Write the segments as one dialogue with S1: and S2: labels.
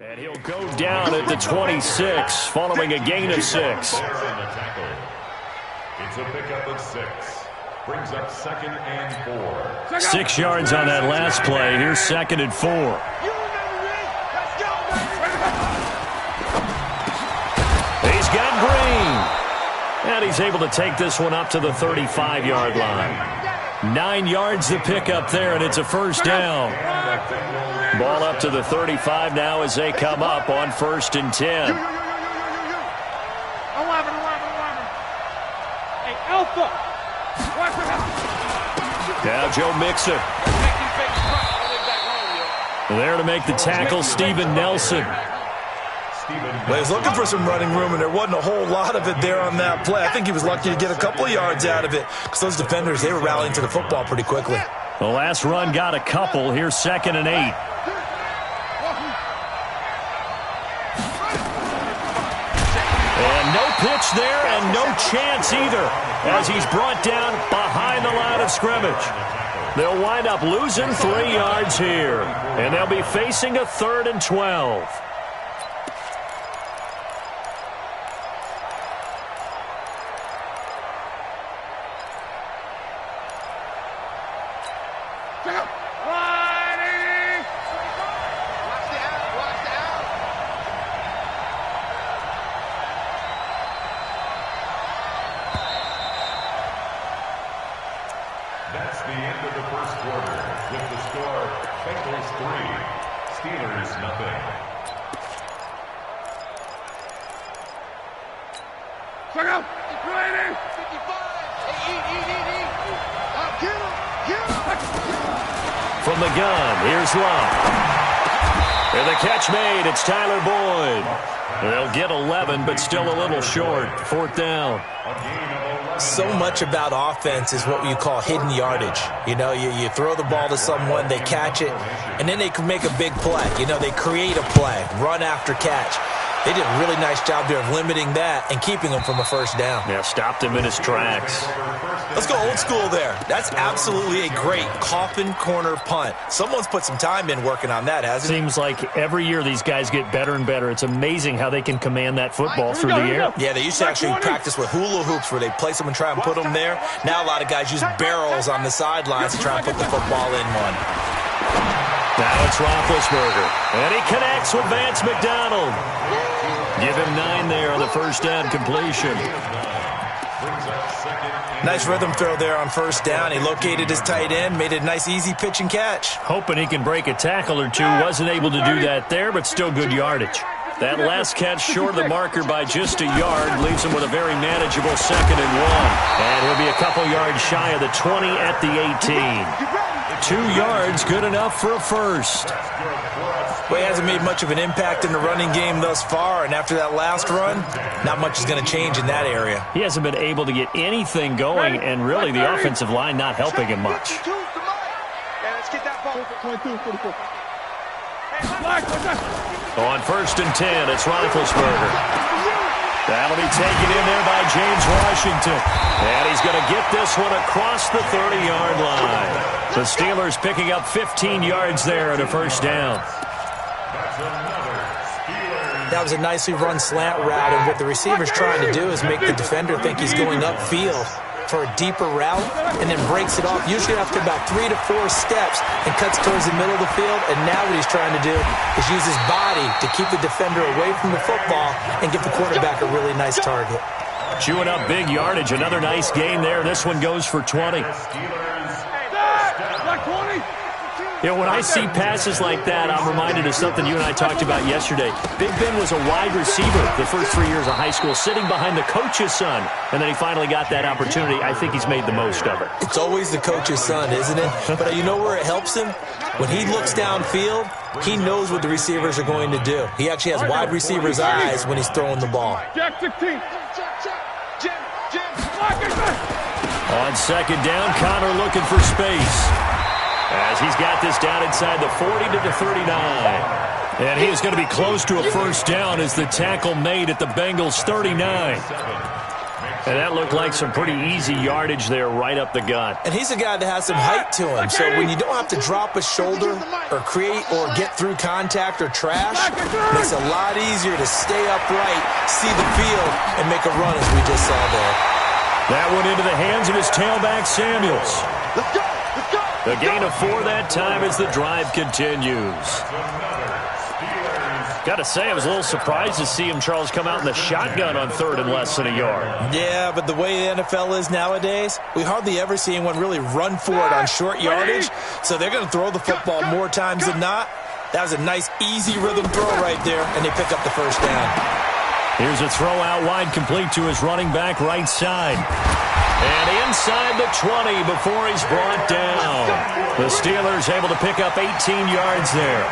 S1: And he'll go down at the 26 following a gain of 6.
S2: It's a pickup of 6. Brings up 2nd and 4.
S1: 6 yards on that last play. Here's 2nd and 4. He's got Green. And he's able to take this one up to the 35-yard line. 9 yards the pickup there, and it's a first down. Ball up to the 35 now as they come up on 1st and 10.
S3: Hey, Alpha.
S1: Now Joe Mixon. There to make the tackle, Steven Nelson.
S4: Well, he was looking for some running room, and there wasn't a whole lot of it there on that play. I think he was lucky to get a couple of yards out of it because those defenders, they were rallying to the football pretty quickly.
S1: The last run got a couple. Here's 2nd and 8. And no pitch there and no chance either as he's brought down behind the line of scrimmage. They'll wind up losing 3 yards here, and they'll be facing a 3rd and 12.
S2: That's the end of the first quarter with the score Bengals 3, Steelers nothing.
S3: Check out.
S1: 55. From the gun, here's Love. And the catch made. It's Tyler Boyd. They'll get 11, but still a little short. 4th down.
S4: So much about offense is what you call hidden yardage. You know, you throw the ball to someone, they catch it, and then they can make a big play. You know, they create a play, run after catch. They did a really nice job there of limiting that and keeping him from a first down.
S1: Yeah, stopped him in his tracks.
S4: Let's go old school there. That's absolutely a great coffin corner punt. Someone's put some time in working on that, hasn't it?
S1: Seems like every year these guys get better and better. It's amazing how they can command that football through the air.
S4: Yeah, they used to actually practice with hula hoops where they place them and try and put them there. Now a lot of guys use barrels on the sidelines to try and put the football in one.
S1: Now it's Roethlisberger. And he connects with Vance McDonald. Give him 9 there on the first down completion.
S4: Nice rhythm throw there on first down. He located his tight end, made a nice easy pitch and catch.
S1: Hoping he can break a tackle or two. Wasn't able to do that there, but still good yardage. That last catch short of the marker by just a yard leaves him with a very manageable 2nd and 1. And he'll be a couple yards shy of the 20 at the 18. 2 yards, good enough for a first.
S4: Well, he hasn't made much of an impact in the running game thus far, and after that last run, not much is going to change in that area.
S1: He hasn't been able to get anything going, and really the offensive line not helping him much. On 1st and 10, it's Roethlisberger. That'll be taken in there by James Washington. And he's going to get this one across the 30-yard line. The Steelers picking up 15 yards there and a first down.
S4: That was a nicely run slant route, and what the receiver's trying to do is make the defender think he's going upfield for a deeper route and then breaks it off, usually after about 3 to 4 steps, and cuts towards the middle of the field. And now what he's trying to do is use his body to keep the defender away from the football and give the quarterback a really nice target.
S1: Chewing up big yardage. Another nice gain there. This one goes for 20. You know, when I see passes like that, I'm reminded of something you and I talked about yesterday. Big Ben was a wide receiver the first 3 years of high school, sitting behind the coach's son, and then he finally got that opportunity. I think he's made the most of it.
S4: It's always the coach's son, isn't it? But you know where it helps him? When he looks downfield, he knows what the receivers are going to do. He actually has wide receivers' eyes when he's throwing the ball.
S1: On 2nd down, Connor looking for space, as he's got this down inside the 40 to the 39. And he is going to be close to a first down as the tackle made at the Bengals 39. And that looked like some pretty easy yardage there right up the gut.
S4: And he's a guy that has some height to him, so when you don't have to drop a shoulder or create or get through contact or trash, it makes it a lot easier to stay upright, see the field, and make a run as we just saw there.
S1: That went into the hands of his tailback, Samuels.
S3: Let's go! Let's go!
S1: A gain of 4 that time as the drive continues. Got to say, I was a little surprised to see him, Charles, come out in the shotgun on 3rd and less than a yard.
S4: Yeah, but the way the NFL is nowadays, we hardly ever see anyone really run for it on short yardage, so they're going to throw the football more times than not. That was a nice, easy rhythm throw right there, and they pick up the first down.
S1: Here's a throw out wide, complete to his running back right side. And inside the 20 before he's brought down. The Steelers able to pick up 18 yards there.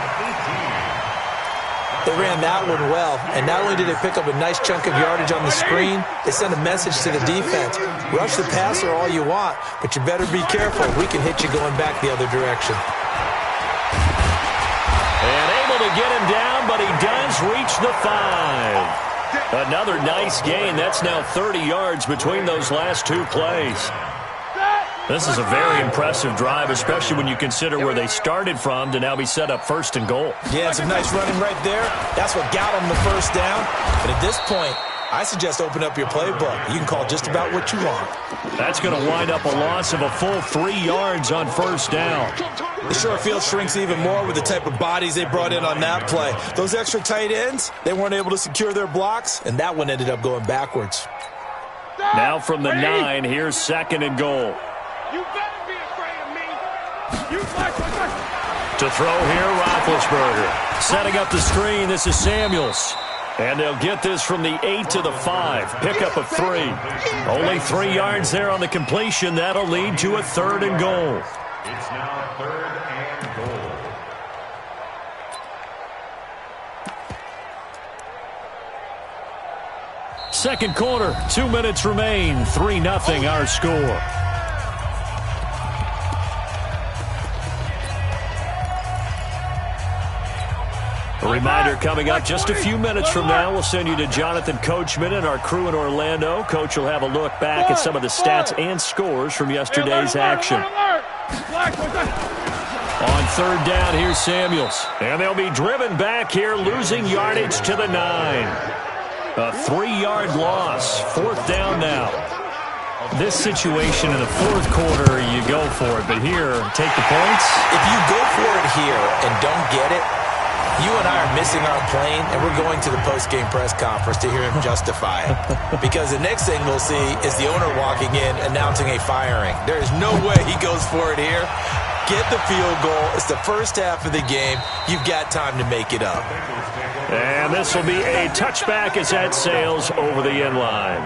S4: They ran that one well, and not only did they pick up a nice chunk of yardage on the screen, they sent a message to the defense. Rush the passer all you want, but you better be careful. We can hit you going back the other direction.
S1: And able to get him down, but he does reach the 5. Another nice gain. That's now 30 yards between those last 2 plays. This is a very impressive drive, especially when you consider where they started from to now be set up 1st and goal.
S4: Yeah, some nice running right there. That's what got them the first down. But at this point, I suggest open up your playbook. You can call just about what you want.
S1: That's going to wind up a loss of a full 3 yards on 1st down.
S4: The short field shrinks even more with the type of bodies they brought in on that play. Those extra tight ends, they weren't able to secure their blocks, and that one ended up going backwards.
S1: Now from the 9, here's 2nd and goal.
S3: You better be afraid of me. You fight for us.
S1: To throw here, Roethlisberger. Setting up the screen, this is Samuels. And they'll get this from the 8 to the 5. Pickup of 3. Only 3 yards there on the completion. That'll lead to a 3rd and goal.
S2: It's now 3rd and goal.
S1: Second quarter, 2 minutes remain. 3-0 our score. A reminder coming up just a few minutes from now. We'll send you to Jonathan Coachman and our crew in Orlando. Coach will have a look back at some of the stats and scores from yesterday's action. On 3rd down, here's Samuels. And they'll be driven back here, losing yardage to the 9. A 3-yard loss. 4th down now. This situation in the 4th quarter, you go for it. But here, take the points.
S4: If you go for it here and don't get it, you and I are missing our plane, and we're going to the post-game press conference to hear him justify it. Because the next thing we'll see is the owner walking in announcing a firing. There is no way he goes for it here. Get the field goal. It's the first half of the game. You've got time to make it up.
S1: And this will be a touchback as that sails over the end line.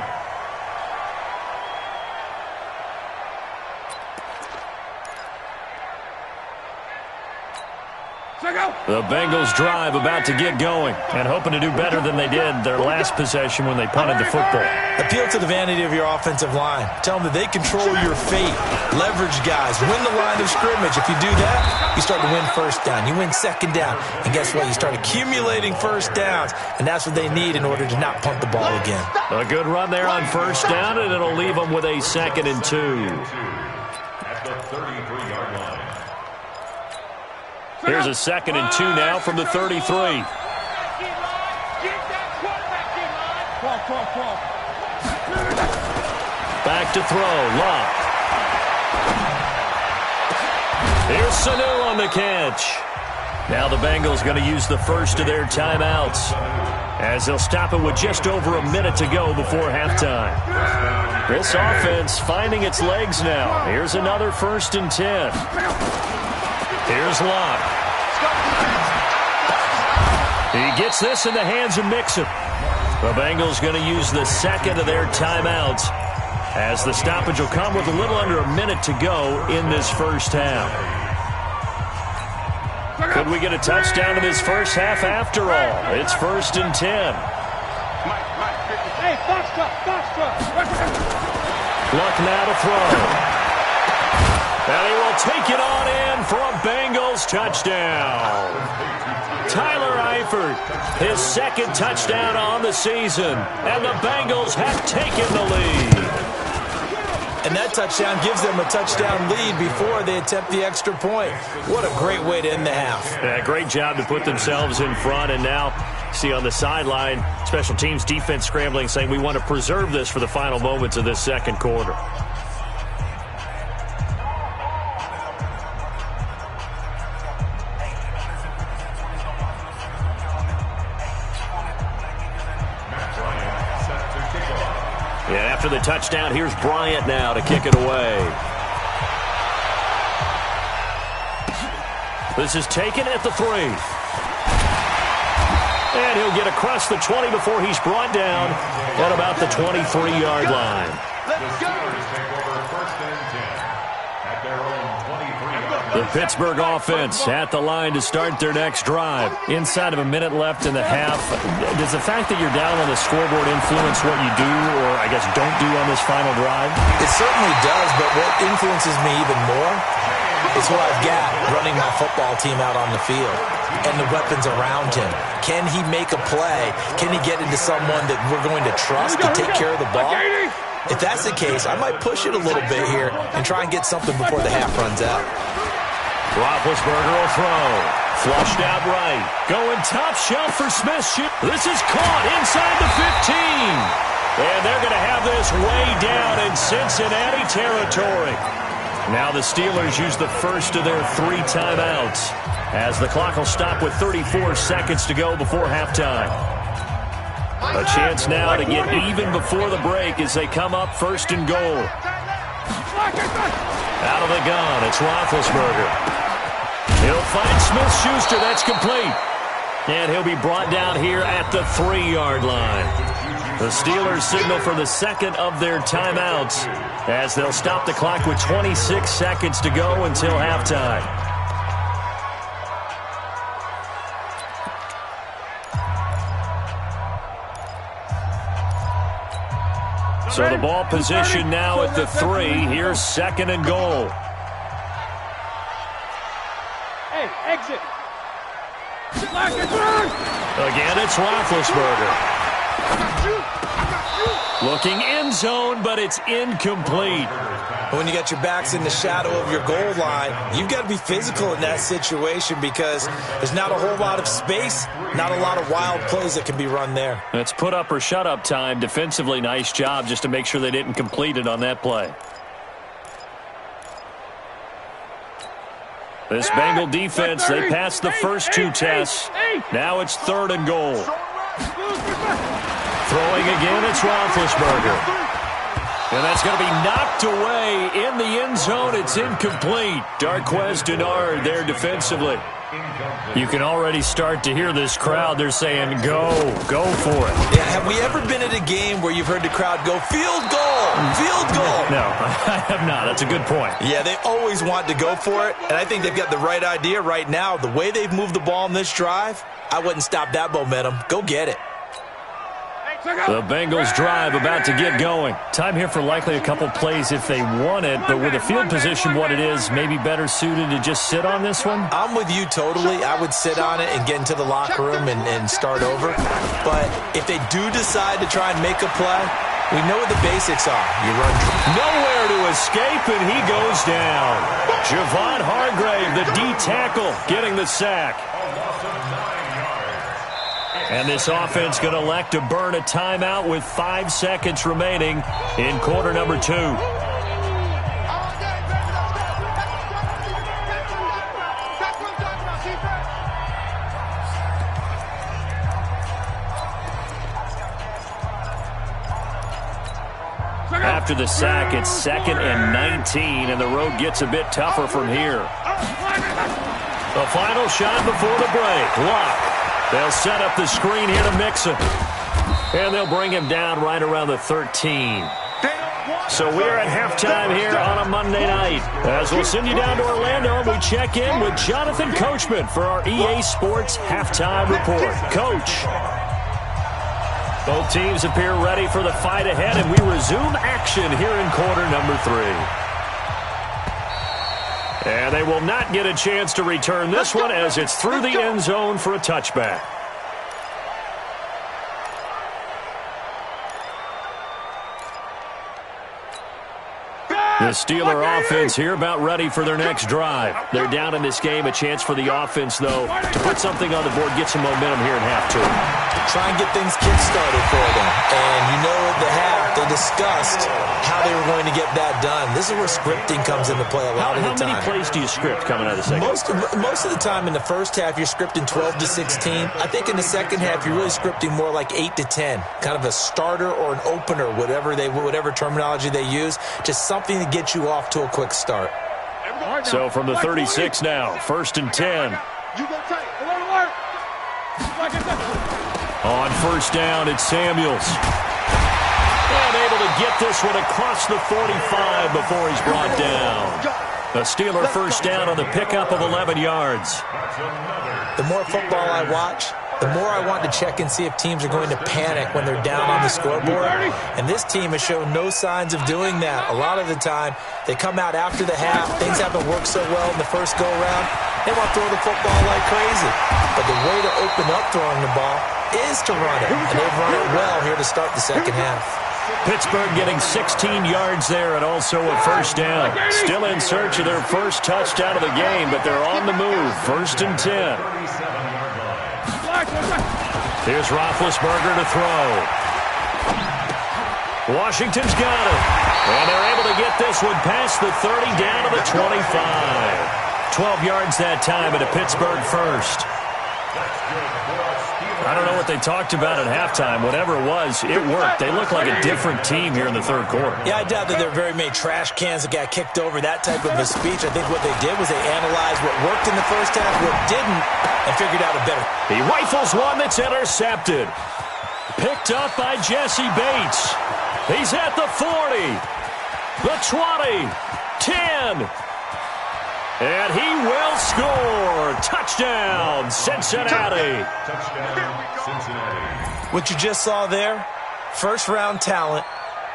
S1: The Bengals drive about to get going and hoping to do better than they did their last possession when they punted the football.
S4: Appeal to the vanity of your offensive line. Tell them that they control your fate. Leverage guys. Win the line of scrimmage. If you do that, you start to win 1st down. You win 2nd down. And guess what? You start accumulating 1st downs. And that's what they need in order to not punt the ball again.
S1: A good run there on 1st down, and it'll leave them with a 2nd and 2.
S2: At the 33-yard line.
S1: Here's a 2nd and 2 now from the 33. Back to throw. Love. Here's Sanu on the catch. Now the Bengals going to use the first of their timeouts as they'll stop it with just over a minute to go before halftime. This offense finding its legs now. Here's another 1st and 10. Here's Locke. He gets this in the hands of Mixon. The Bengals going to use the 2nd of their timeouts as the stoppage will come with a little under a minute to go in this first half. Could we get a touchdown in this first half after all? It's 1st and 10.
S3: Hey, box truck.
S1: Luck now to throw. And he will take it on in for a Bengals touchdown. Tyler Eifert, his 2nd touchdown on the season. And the Bengals have taken the lead.
S4: And that touchdown gives them a touchdown lead before they attempt the extra point. What a great way to end the half.
S1: Yeah, great job to put themselves in front, and now see on the sideline, special teams defense scrambling, saying we want to preserve this for the final moments of this second quarter. Yeah, after the touchdown, here's Bryant now to kick it away. This is taken at the 3. And he'll get across the 20 before he's brought down at about the 23-yard line. The Pittsburgh offense at the line to start their next drive. Inside of a minute left in the half, does the fact that you're down on the scoreboard influence what you do or, I guess, don't do on this final drive?
S4: It certainly does, but what influences me even more is who I've got running my football team out on the field and the weapons around him. Can he make a play? Can he get into someone that we're going to trust to take care of the ball? If that's the case, I might push it a little bit here and try and get something before the half runs out.
S1: Roethlisberger will throw. Flushed out right. Going top shelf for Smith. This is caught inside the 15. And they're going to have this way down in Cincinnati territory. Now the Steelers use the first of their 3 timeouts as the clock will stop with 34 seconds to go before halftime. A chance now to get even before the break as they come up first and goal. Out of the gun, it's Roethlisberger. He'll find Smith-Schuster. That's complete. And he'll be brought down here at the 3-yard line. The Steelers signal for the second of their timeouts as they'll stop the clock with 26 seconds to go until halftime. So the ball position now at the 3. Here's second and goal.
S3: Hey, exit.
S1: Again, it's Roethlisberger. Looking end zone, but it's incomplete.
S4: When you got your backs in the shadow of your goal line, you've got to be physical in that situation because there's not a whole lot of space, not a lot of wild plays that can be run there.
S1: It's put up or shut up time. Defensively, nice job just to make sure they didn't complete it on that play. This Bengal defense, they passed the first 2 tests. Now it's third and goal. Throwing again, it's Roethlisberger. And that's going to be knocked away in the end zone. It's incomplete. Darquez Denard there defensively. You can already start to hear this crowd. They're saying, go for it.
S4: Yeah, have we ever been at a game where you've heard the crowd go, field goal, field goal?
S1: No, I have not. That's a good point.
S4: Yeah, they always want to go for it, and I think they've got the right idea right now. The way they've moved the ball in this drive, I wouldn't stop that momentum. Go get it.
S1: The Bengals drive about to get going. Time here for likely a couple plays if they want it, but with the field position what it is, maybe better suited to just sit on this one?
S4: I'm with you totally. I would sit on it and get into the locker room and start over. But if they do decide to try and make a play, we know what the basics are. You run.
S1: Nowhere to escape, and he goes down. Javon Hargrave, the D tackle, getting the sack. And this offense going to elect to burn a timeout with 5 seconds remaining in quarter number 2. After the sack, it's 2nd and 19, and the road gets a bit tougher from here. The final shot before the break. Lock. They'll set up the screen here to Mixon. And they'll bring him down right around the 13. So we're at halftime here on a Monday night. As we'll send you down to Orlando, and we check in with Jonathan Coachman for our EA Sports Halftime Report. Coach. Both teams appear ready for the fight ahead, and we resume action here in quarter number 3. And they will not get a chance to return this one as it's through the end zone for a touchback. The Steeler offense here about ready for their next drive. They're down in this game. A chance for the offense, though, to put something on the board, get some momentum here in half two.
S4: Try and get things kick-started for them. And you know at the half, they discussed how they were going to get that done. This is where scripting comes into play a lot of the time.
S1: How many plays do you script coming out of the second?
S4: Most of the time in the first half, you're scripting 12 to 16. I think in the second half, you're really scripting more like 8 to 10. Kind of a starter or an opener, whatever terminology they use. Just something to get you off to a quick start.
S1: So from the 36 now, 1st and 10. On first down, it's Samuels. And able to get this one across the 45 before he's brought down. A Steeler first down on the pickup of 11 yards.
S4: The more football I watch, the more I want to check and see if teams are going to panic when they're down on the scoreboard. And this team has shown no signs of doing that. A lot of the time, they come out after the half. Things haven't worked so well in the first go-around. They want to throw the football like crazy. But the way to open up throwing the ball is to run it. And they've run it well here to start the second half.
S1: Pittsburgh getting 16 yards there and also a first down. Still in search of their first touchdown of the game, but they're on the move. 1st and 10. Here's Roethlisberger to throw. Washington's got it. And they're able to get this one past the 30 down to the 25. 12 yards that time and a Pittsburgh first. I don't know what they talked about at halftime. Whatever it was, it worked. They look like a different team here in the third quarter.
S4: Yeah, I doubt that there are very many trash cans that got kicked over, that type of a speech. I think what they did was they analyzed what worked in the first half, what didn't, and figured out a better.
S1: He rifles one that's intercepted. Picked up by Jesse Bates. He's at the 40, the 20, 10. And he will score. Touchdown, Cincinnati.
S2: Touchdown, Cincinnati.
S4: What you just saw there, first-round talent,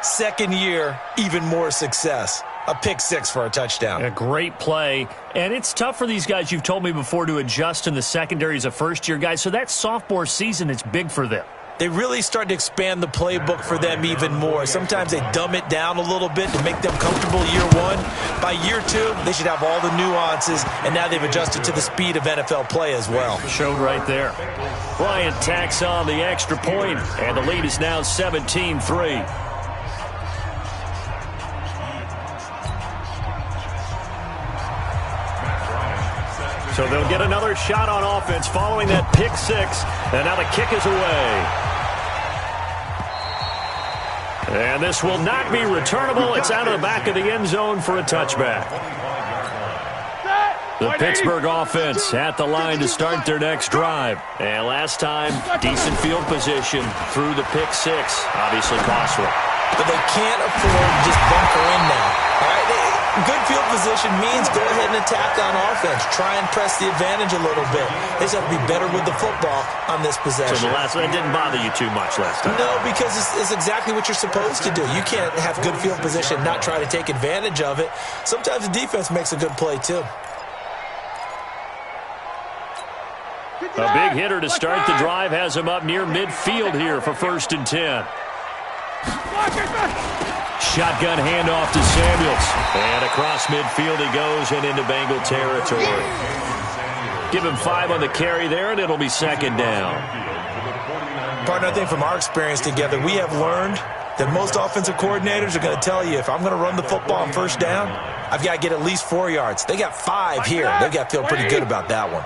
S4: second year, even more success. A pick six for a touchdown.
S1: A great play. And it's tough for these guys, you've told me before, to adjust in the secondary as a first-year guy. So that sophomore season is big for them.
S4: They really start to expand the playbook for them even more. Sometimes they dumb it down a little bit to make them comfortable year one. By year two, they should have all the nuances, and now they've adjusted to the speed of NFL play as well.
S1: Showed right there. Bryant tacks on the extra point, and the lead is now 17-3. So they'll get another shot on offense following that pick six, and now the kick is away. And this will not be returnable. It's out of the back of the end zone for a touchback. The Pittsburgh offense at the line to start their next drive. And last time, decent field position through the pick six. Obviously costly.
S4: But they can't afford to just bunker in now. All right, good field position means go ahead and attack on offense. Try and press the advantage a little bit. They just have to be better with the football on this possession.
S1: So the last one didn't bother you too much last time?
S4: No, because it's exactly what you're supposed to do. You can't have good field position and not try to take advantage of it. Sometimes the defense makes a good play, too.
S1: A big hitter to start the drive has him up near midfield here for 1st and 10. Shotgun handoff to Samuels. And across midfield he goes and into Bengal territory. Give him 5 on the carry there, and it'll be 2nd down.
S4: Partner, I think from our experience together, we have learned that most offensive coordinators are going to tell you, if I'm going to run the football on first down, I've got to get at least 4 yards. They got 5 here. They've got to feel pretty good about that one.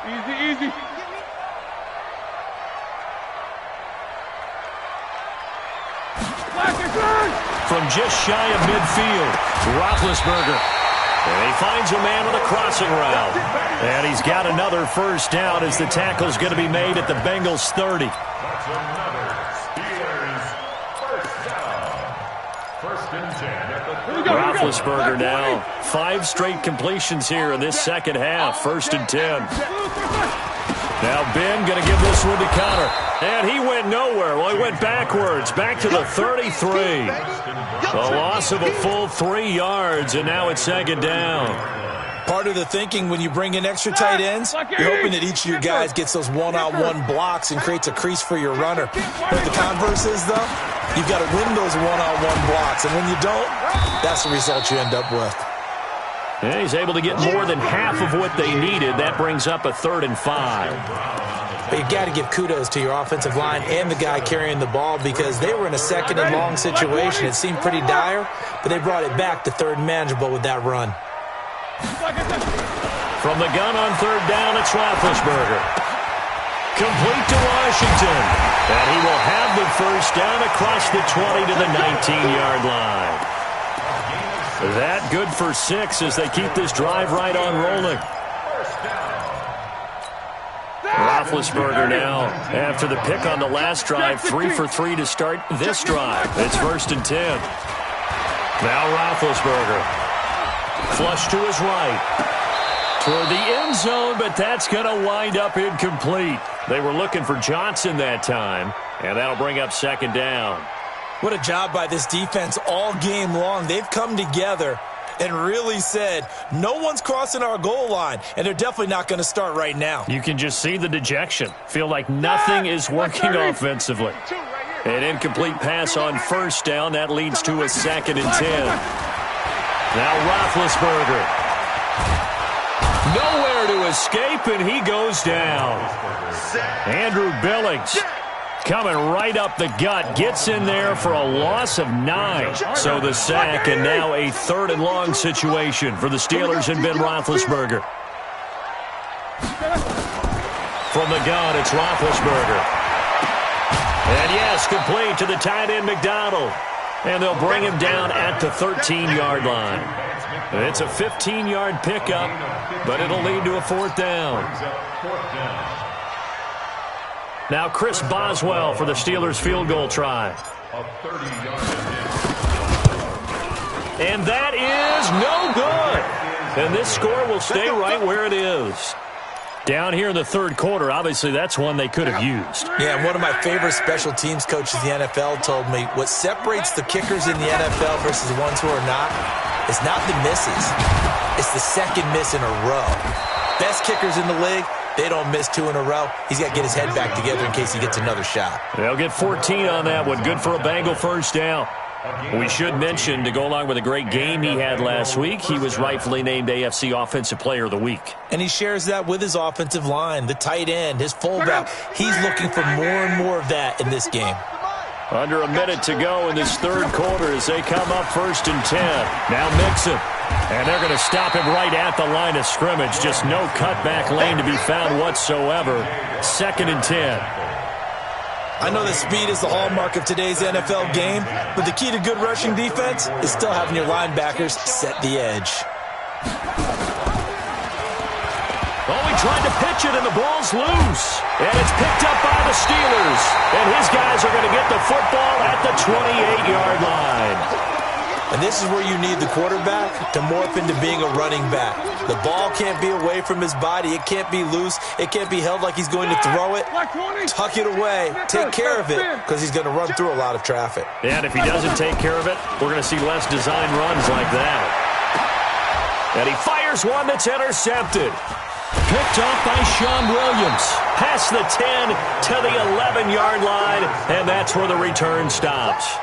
S3: Easy.
S1: From just shy of midfield, Roethlisberger. And he finds a man on a crossing route. And he's got another first down as the tackle's going to be made at the Bengals 30.
S2: That's another Steelers first down. 1st and 10 at the 30.
S1: Roethlisberger now 5 straight completions here in this second half. 1st and 10. Now Ben going to give this one to Connor. And he went nowhere. Well, he went backwards. Back to the 33. A loss of a full 3 yards, and now it's 2nd down.
S4: Part of the thinking when you bring in extra tight ends, you're hoping that each of your guys gets those one-on-one blocks and creates a crease for your runner. But the converse is, though, You've got to win those one-on-one blocks, and when you don't, that's the result you end up with.
S1: And he's able to get more than half of what they needed. That brings up a 3rd and 5.
S4: But you've got to give kudos to your offensive line and the guy carrying the ball because they were in a 2nd and long situation. It seemed pretty dire, but they brought it back to 3rd and manageable with that run.
S1: From the gun on 3rd down, it's Roethlisberger. Complete to Washington. And he will have the 1st down across the 20 to the 19-yard line. That good for 6 as they keep this drive right on rolling. Roethlisberger now, after the pick on the last drive, 3 for 3 to start this drive. It's 1st and 10. Now Roethlisberger. Flush to his right. Toward the end zone, but that's going to wind up incomplete. They were looking for Johnson that time, and that'll bring up 2nd down.
S4: What a job by this defense all game long. They've come together and really said, no one's crossing our goal line, and they're definitely not going to start right now.
S1: You can just see the dejection. Feel like nothing is working offensively. An incomplete pass on 1st down. That leads to a 2nd and 10. Now Roethlisberger. Nowhere to escape, and he goes down. Andrew Billings coming right up the gut. Gets in there for a loss of 9. So the sack, and now a 3rd and long situation for the Steelers and Ben Roethlisberger. From the gun, it's Roethlisberger. And yes, complete to the tight end McDonald. And they'll bring him down at the 13-yard line. It's a 15-yard pickup, but it'll lead to a 4th down. Now Chris Boswell for the Steelers field goal try. And that is no good. And this score will stay right where it is. Down here in the 3rd quarter, obviously that's one they could have used.
S4: Yeah, and one of my favorite special teams coaches in the NFL told me what separates the kickers in the NFL versus the ones who are not is not the misses. It's the 2nd miss in a row. Best kickers in the league, they don't miss 2 in a row. He's got to get his head back together in case he gets another shot.
S1: They'll get 14 on that one. Good for a Bengal 1st down. We should mention, to go along with a great game he had last week, he was rightfully named AFC Offensive Player of the Week.
S4: And he shares that with his offensive line, the tight end, his fullback. He's looking for more and more of that in this game.
S1: Under a minute to go in this 3rd quarter as they come up 1st and 10. Now Mixon. And they're going to stop him right at the line of scrimmage. Just no cutback lane to be found whatsoever. 2nd and 10.
S4: I know that speed is the hallmark of today's NFL game, but the key to good rushing defense is still having your linebackers set the edge.
S1: Oh, he tried to pitch it, and the ball's loose. And it's picked up by the Steelers. And his guys are going to get the football at the 28-yard line.
S4: And this is where you need the quarterback to morph into being a running back. The ball can't be away from his body. It can't be loose. It can't be held like he's going to throw it. Tuck it away. Take care of it because he's going to run through a lot of traffic.
S1: Yeah, and if he doesn't take care of it, we're going to see less design runs like that. And he fires one that's intercepted. Picked off by Sean Williams. Past the 10 to the 11-yard line, and that's where the return stops.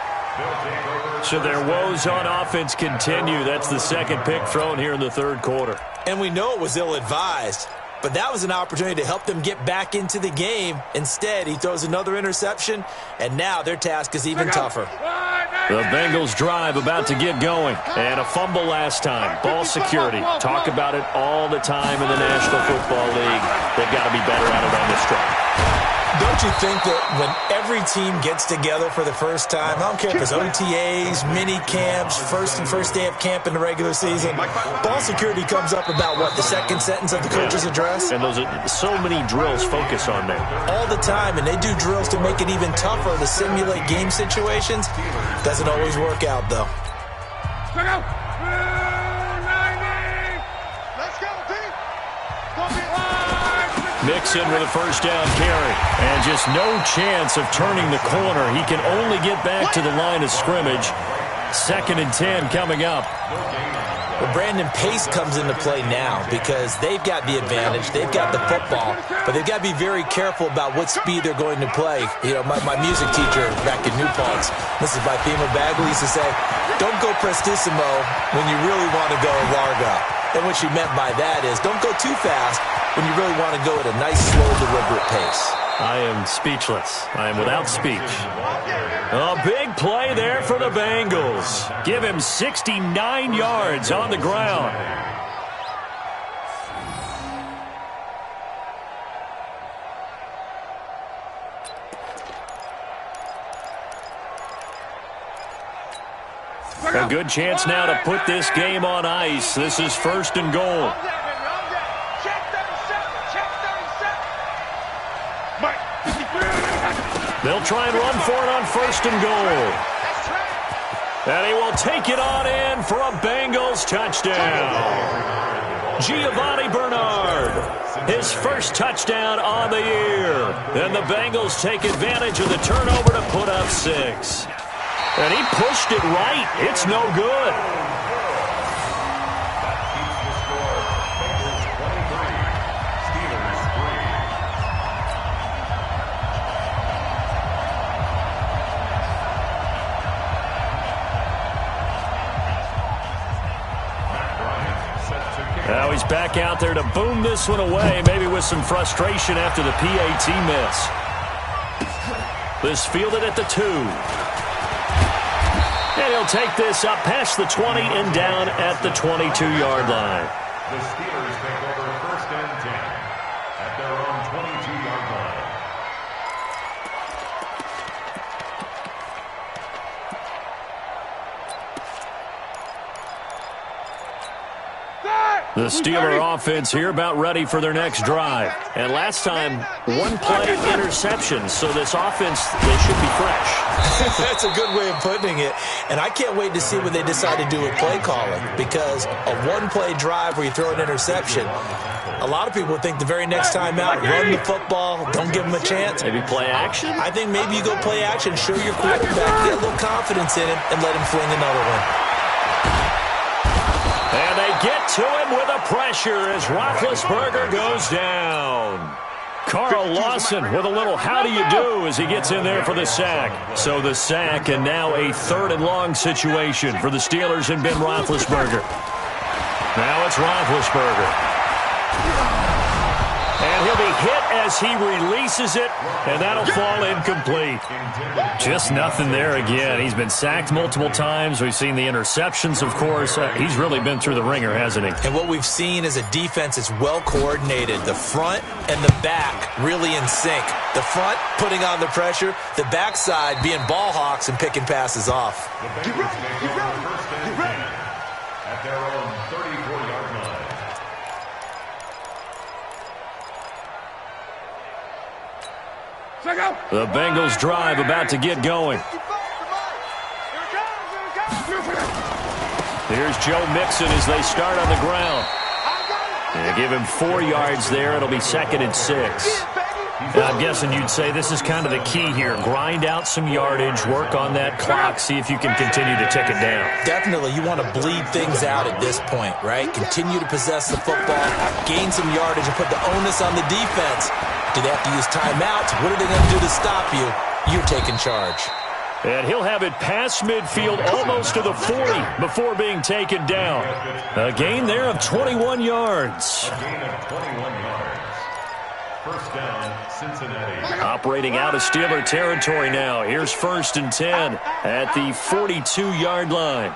S1: So their woes on offense continue. That's the 2nd pick thrown here in the 3rd quarter.
S4: And we know it was ill-advised, but that was an opportunity to help them get back into the game. Instead, he throws another interception, and now their task is even tougher.
S1: The Bengals drive about to get going. And a fumble last time. Ball security. Talk about it all the time in the National Football League. They've got to be better at it on this drive.
S4: Don't you think that when every team gets together for the first time, I don't care if it's OTAs, mini camps, first day of camp in the regular season, ball security comes up about, what, the 2nd sentence of the coach's address?
S1: And those are so many drills focus on that.
S4: All the time, and they do drills to make it even tougher to simulate game situations. Doesn't always work out, though.
S1: Mixon with a 1st down carry. And just no chance of turning the corner. He can only get back to the line of scrimmage. 2nd and 10 coming up.
S4: Well, Brandon, pace comes into play now because they've got the advantage. They've got the football, but they've got to be very careful about what speed they're going to play. You know, my music teacher back in New Paltz, Mrs. Bifema Bagley, used to say, don't go prestissimo when you really want to go largo. And what she meant by that is don't go too fast when you really want to go at a nice, slow, deliberate pace.
S1: I am speechless. I am without speech. A big play there for the Bengals. Give him 69 yards on the ground. A good chance now to put this game on ice. This is 1st and goal. They'll try and run for it on 1st and goal. And he will take it on in for a Bengals touchdown. Giovanni Bernard, his first touchdown on the year. And the Bengals take advantage of the turnover to put up 6. And he pushed it right. It's no good. Now he's back out there to boom this one away, maybe with some frustration after the PAT miss. This fielded at the 2. And he'll take this up past the 20 and down at the 22-yard line.
S2: The Steelers take over 1st and 10 at their own 22-yard line.
S1: The Steeler offense here about ready for their next drive. And last time, one play interception, so this offense, they should be fresh.
S4: That's a good way of putting it. And I can't wait to see what they decide to do with play calling, because a one-play drive where you throw an interception, a lot of people think the very next time out, run the football, don't give them a chance.
S1: Maybe play action?
S4: I think maybe you go play action, show your quarterback, get a little confidence in it, and let him fling another one.
S1: And they get to him with a pressure as Roethlisberger goes down. Carl Lawson with a little how do you do as he gets in there for the sack. So the sack and now a 3rd and long situation for the Steelers and Ben Roethlisberger. Now it's Roethlisberger. And he'll be hit as he releases it, and that'll fall incomplete. Just nothing there again. He's been sacked multiple times. We've seen the interceptions, of course. He's really been through the ringer, hasn't he?
S4: And what we've seen is a defense that's well coordinated. The front and the back really in sync. The front putting on the pressure, the backside being ball hawks and picking passes off.
S2: The Bengals take over 1st and 10 at their own 34-yard line.
S1: The Bengals drive about to get going. Here's Joe Mixon as they start on the ground. They give him 4 yards there. It'll be 2nd and 6. And I'm guessing you'd say this is kind of the key here. Grind out some yardage, work on that clock, see if you can continue to tick it down.
S4: Definitely. You want to bleed things out at this point, right? Continue to possess the football, gain some yardage, and put the onus on the defense. Do they have to use timeouts? What are they going to do to stop you? You're taking charge.
S1: And he'll have it past midfield almost to the 40 before being taken down. A gain there of 21 yards.
S2: A gain of 21 yards. 1st down, Cincinnati.
S1: Operating out of Steeler territory now. Here's 1st and 10 at the 42-yard line.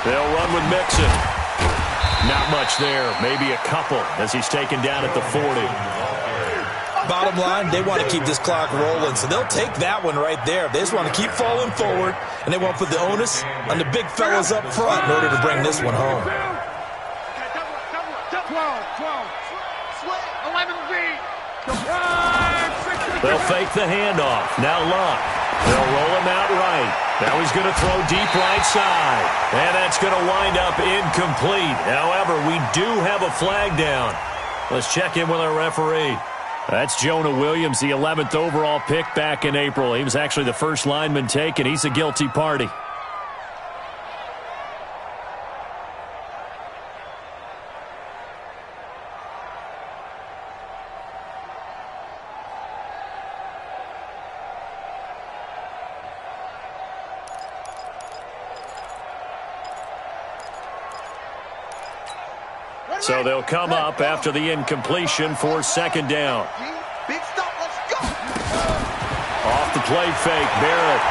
S1: They'll run with Mixon. Not much there, maybe a couple as he's taken down at the 40.
S4: Bottom line, they want to keep this clock rolling, so they'll take that one right there. They just want to keep falling forward, and they want to put the onus on the big fellas up front in order to bring this one home.
S3: 11
S1: They'll fake the handoff. Now Luck. They'll roll him out right. Now he's going to throw deep right side. And that's going to wind up incomplete. However, we do have a flag down. Let's check in with our referee. That's Jonah Williams, the 11th overall pick back in April. He was actually the first lineman taken. He's a guilty party. So they'll come up after the incompletion for second down.
S5: Big stop, let's go.
S1: Off the play fake, Barrett.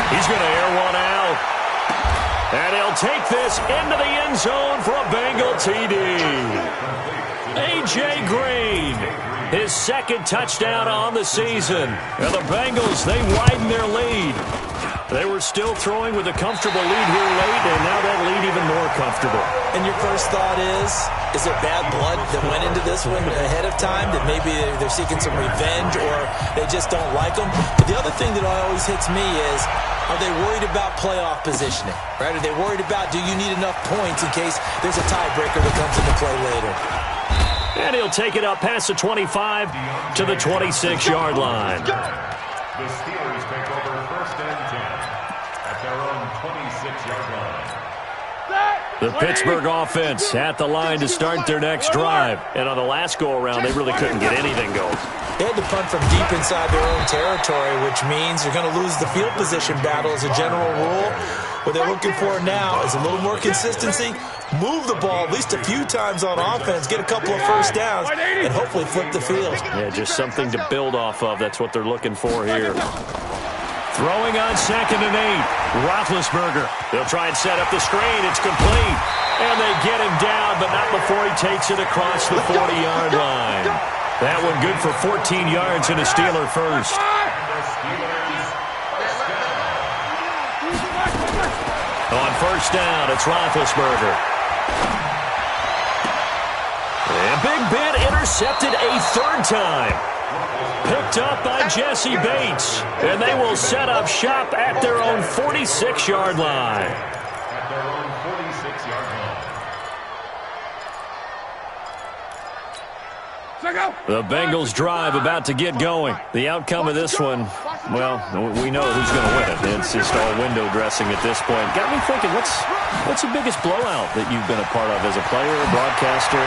S1: He's going to air one out. And he'll take this into the end zone for a Bengal TD. A.J. Green, his second touchdown on the season. And the Bengals, they widen their lead. They were still throwing with a comfortable lead here late, and now that lead even more comfortable.
S4: And your first thought is it bad blood that went into this one ahead of time, that maybe they're seeking some revenge or they just don't like them? But the other thing that always hits me is, are they worried about playoff positioning? Right? Are they worried about, do you need enough points in case there's a tiebreaker that comes into play later?
S1: And he'll take it up past the 25 to the 26-yard line.
S2: The Steelers take over first and 10 at their own 26-yard line.
S1: The Pittsburgh offense at the line to start their next drive. And on the last go-around, they really couldn't get anything going.
S4: They had to punt from deep inside their own territory, which means you're going to lose the field position battle as a general rule. What they're looking for now is a little more consistency, move the ball at least a few times on offense, get a couple of first downs, and hopefully flip the field.
S1: Yeah, just something to build off of. That's what they're looking for here. Throwing on 2nd and 8. Roethlisberger. They'll try and set up the screen. It's complete. And they get him down, but not before he takes it across the 40-yard line. That one good for 14 yards and a Steeler first. On first down, it's Roethlisberger. And Big Ben intercepted a third time. Picked up by Jesse Bates. And they will set up shop at their own 46-yard line.
S2: At their own 46-yard line.
S1: The Bengals drive about to get going. The outcome of this one, well, we know who's going to win it. It's just all window dressing at this point. Got me thinking, what's the biggest blowout that you've been a part of as a player, a broadcaster?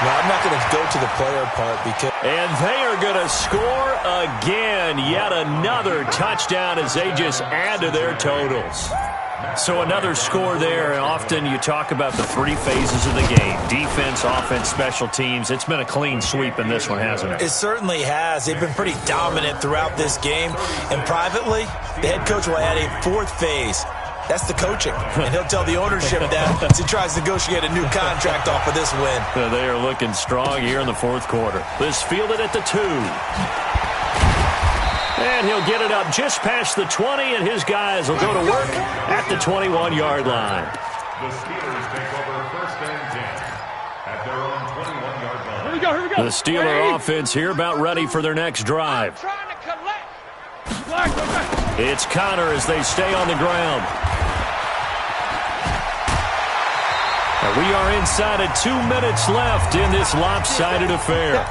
S4: No, I'm not going to go to the player part because...
S1: And they are going to score again. Yet another touchdown as they just add to their totals. So another score there, and often you talk about the three phases of the game. Defense, offense, special teams. It's been a clean sweep in this one, hasn't it?
S4: It certainly has. They've been pretty dominant throughout this game. And privately, the head coach will add a fourth phase. That's the coaching. And he'll tell the ownership that as he tries to negotiate a new contract off of this win.
S1: They are looking strong here in the fourth quarter. This fielded at the 2. And he'll get it up just past the 20, and his guys will go to work at the 21-yard line.
S2: The Steelers take over first and 10 at their own 21-yard line.
S3: Here we go, here we go.
S1: The Steeler offense here about ready for their next drive.
S3: Trying to collect.
S1: It's Connor as they stay on the ground. And we are inside of 2 minutes left in this lopsided affair.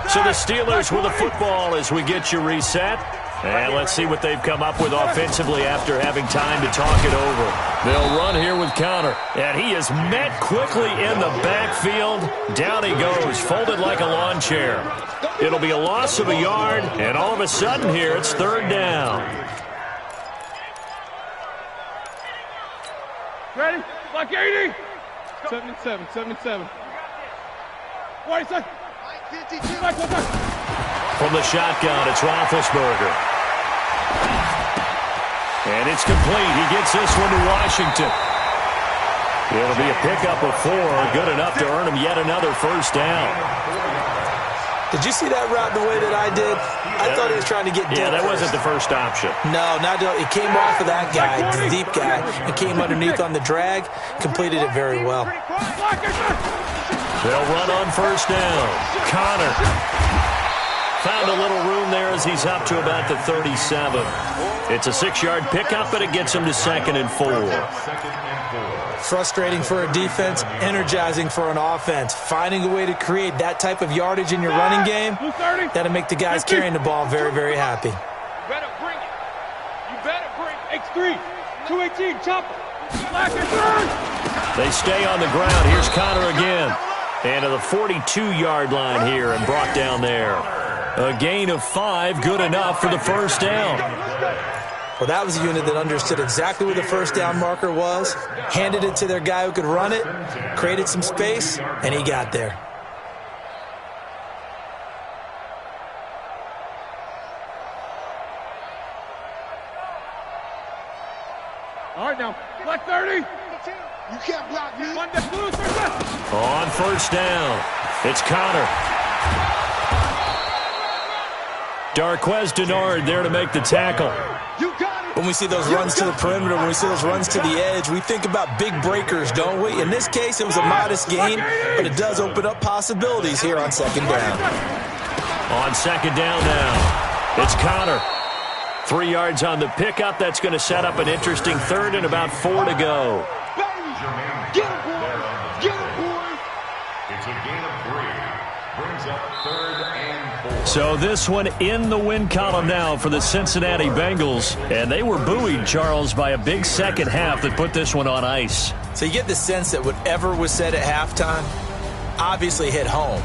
S1: So the Steelers with the football as we get you reset. And let's see what they've come up with offensively after having time to talk it over. They'll run here with Connor. And he is met quickly in the backfield. Down he goes, folded like a lawn chair. It'll be a loss of a yard, and all of a sudden here it's third down.
S3: Ready? Like 80. 77, 77. Wait a second.
S1: From the shotgun, it's Roethlisberger. And it's complete. He gets this one to Washington. It'll be a pickup of 4, good enough to earn him yet another first down.
S4: Did you see that route the way that I did? I thought he was trying to get deep.
S1: Yeah, that wasn't the first option.
S4: No, it came off of that guy, the deep guy, and came underneath on the drag, completed it very well.
S1: They'll run on first down. Connor found a little room there as he's up to about the 37. It's a 6-yard pickup, but it gets him to 2nd and 4.
S4: Frustrating for a defense, energizing for an offense. Finding a way to create that type of yardage in your running game, that'll make the guys carrying the ball very, very happy.
S3: You better bring it. You better bring X3, 218, chopper.
S1: They stay on the ground. Here's Connor again. And to the 42-yard line here and brought down there. A gain of 5, good enough for the first down.
S4: Well, that was a unit that understood exactly where the first down marker was, handed it to their guy who could run it, created some space, and he got there.
S3: All right, now, left 30.
S5: You can't block me.
S3: One left, loose, left.
S1: On first down, it's Connor. Darquez Denard there to make the tackle.
S3: You got it.
S4: When we see those runs to the perimeter, when we see those runs to the edge, we think about big breakers, don't we? In this case, it was a modest gain, but it does open up possibilities here on second down.
S1: On second down now, it's Connor. 3 yards on the pickup. That's going to set up an interesting third and about 4 to go.
S5: Get him, boy. Get him, boy.
S2: It's a gain of 3. Brings up 3rd and 4.
S1: So this one in the win column now for the Cincinnati Bengals. And they were buoyed, Charles, by a big second half that put this one on ice.
S4: So you get the sense that whatever was said at halftime obviously hit home.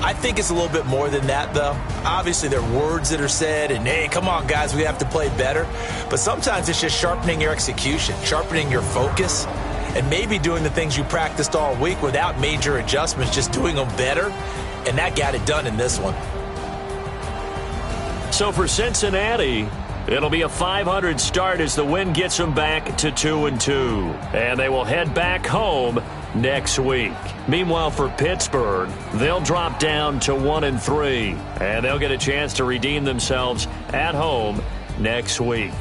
S4: I think it's a little bit more than that, though. Obviously, there are words that are said, and, hey, come on, guys, we have to play better. But sometimes it's just sharpening your execution, sharpening your focus, and maybe doing the things you practiced all week without major adjustments, just doing them better. And that got it done in this one.
S1: So for Cincinnati, it'll be a 500 start as the win gets them back to 2-2. And they will head back home next week. Meanwhile, for Pittsburgh, they'll drop down to 1-3, and they'll get a chance to redeem themselves at home next week.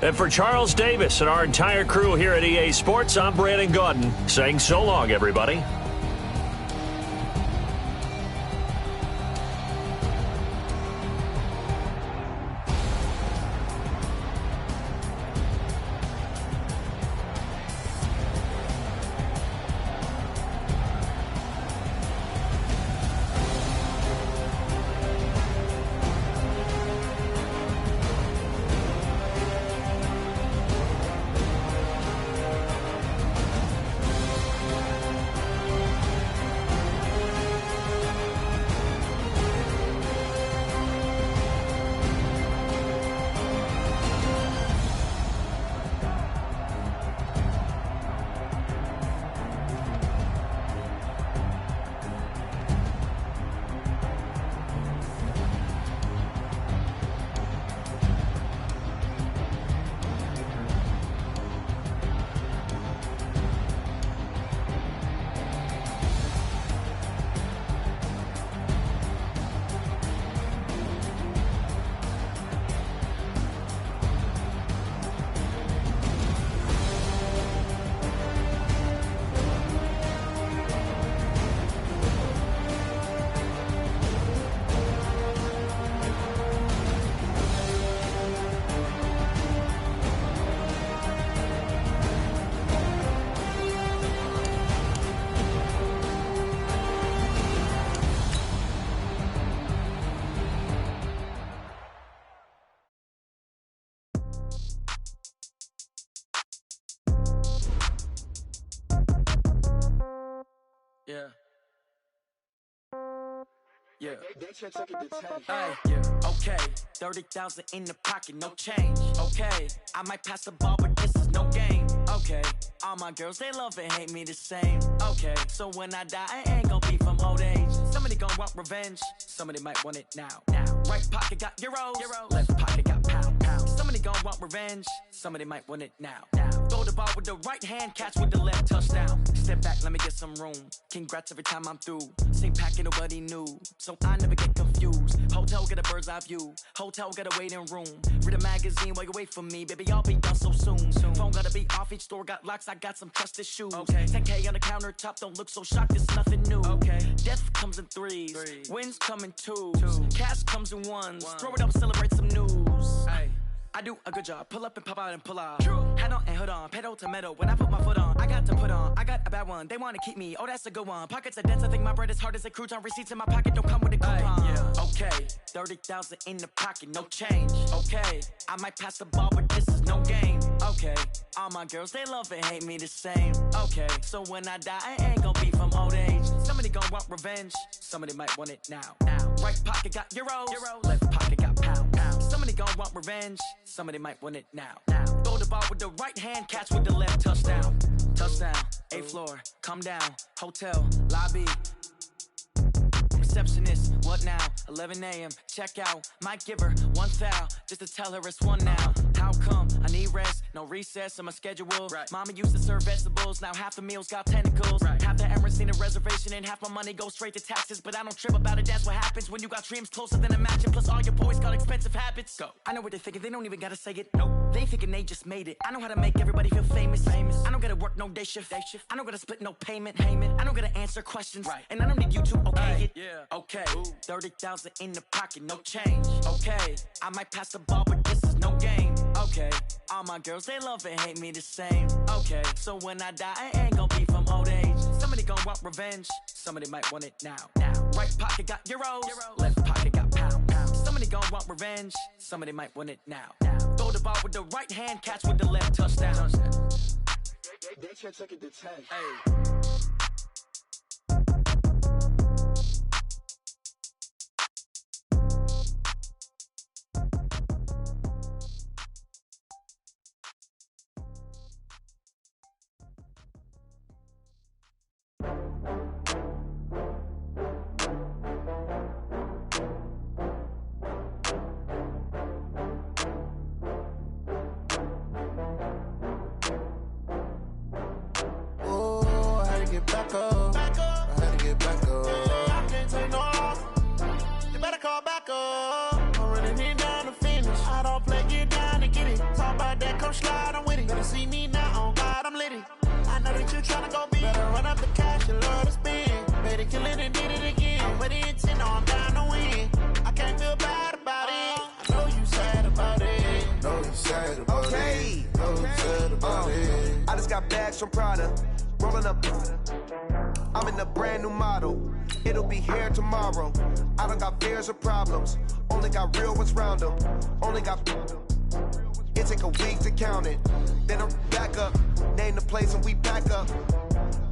S1: And for Charles Davis and our entire crew here at EA Sports, I'm Brandon Gaudin saying so long, everybody.
S6: Yeah. Yeah. Hey, yeah. Okay. 30,000 in the pocket, no change. Okay. I might pass the ball, but this is no game. Okay. All my girls, they love and hate me the same. Okay. So when I die, I ain't gonna be from old age. Somebody gonna want revenge. Somebody might want it now. Right pocket got euros. Left pocket got pounds. Somebody gonna want revenge. Somebody might want it now. Throw the ball with the right hand, catch with the left, touchdown. Step back, let me get some room. Congrats every time I'm through. Same packet, nobody knew, so I never get confused. Hotel get a bird's eye view. Hotel get a waiting room. Read a magazine while you wait for me, baby. I'll be done so soon. Phone gotta be off, each store got locks. I got some trusted shoes. Okay. 10K on the countertop, don't look so shocked. It's nothing new. Okay. Death comes in threes. Wins come in twos. Cash comes in ones. Throw it up, celebrate some news. Ay. I do a good job. Pull up and pop out and pull out. Head on and hood on. Pedal to metal. When I put my foot on, I got to put on. I got a bad one. They want to keep me. Oh, that's a good one. Pockets are dense. I think my bread is hard as a crouton. Receipts in my pocket don't come with a coupon. Yeah. Okay. 30,000 in the pocket. No change. Okay. I might pass the ball, but this is no game. Okay. All my girls, they love and hate me the same. Okay. So when I die, I ain't gonna be from old age. Somebody gonna want revenge. Somebody might want it now. Right pocket got euros. Left pocket got pounds. Somebody gon' want revenge. Somebody might want it now. Throw the ball with the right hand, catch with the left. Touchdown. Touchdown. 8th floor. Come down. Hotel. Lobby. Receptionist, what now? 11 a.m. Check out. Might give her one foul just to tell her it's one now. How come? I need rest, no recess in my schedule. Right. Mama used to serve vegetables, now half the meals got tentacles. Right. Half the Emirates need a reservation and half my money goes straight to taxes. But I don't trip about it, that's what happens when you got dreams closer than a match. And plus all your boys got expensive habits. Go. I know what they're thinking, they don't even gotta say it. Nope. They thinking they just made it. I know how to make everybody feel famous. I don't gotta work no day shift. I don't gotta split no payment. I don't gotta answer questions. Right. And I don't need you to okay it. Yeah. Okay, 30,000 in the pocket, no change. Okay, I might pass the ball, but this is no game. Okay, all my girls, they love and hate me the same. Okay, so when I die, I ain't gon' be from old age. Somebody gon' want revenge, somebody might want it now. Right pocket got euros, left pocket got pounds. Somebody gon' want revenge, somebody might want it now. Throw the ball with the right hand, catch with the left. Touchdown.
S5: They can't take it to 10.
S6: Hey.
S7: Get back up. I had to get back up. I can't take no loss. You better call back up. I'm running it down to finish. I don't play, get down to get it. Talk about that, come slide, I'm with it. Better see me now, on God, I'm litty. I know that you tryna go big. Better run up the cash, you love to spend. Better kill it and did it again. I'm with the intent, no, I'm down to win. I can't feel bad about it. I know you sad about it.
S8: Know you sad about it. Know you sad about it. I just got bags from Prada. Rolling up, I'm in a brand new model. It'll be here tomorrow. I don't got fears or problems. Only got real ones round them. Only got. It take a week to count it. Then I'm back up. Name the place and we back up.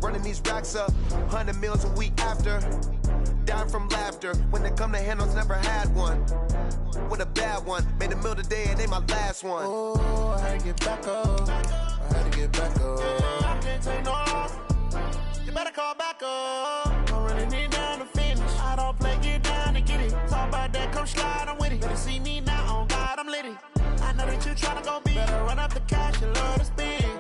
S8: Running these racks up. 100 meals a week after. Down from laughter. When they come to handles, never had one. With a bad one. Made a meal today and they my last one.
S7: Oh, I had to get back up. I had to get back up. I can't take no loss. You better call back up. I'm running it down to finish. I don't play, get down to get it. Talk about that, come slide, I'm with it. Better see me now, on God, I'm litty. I know that you tryna go big. Better run up the cash, you love to spend.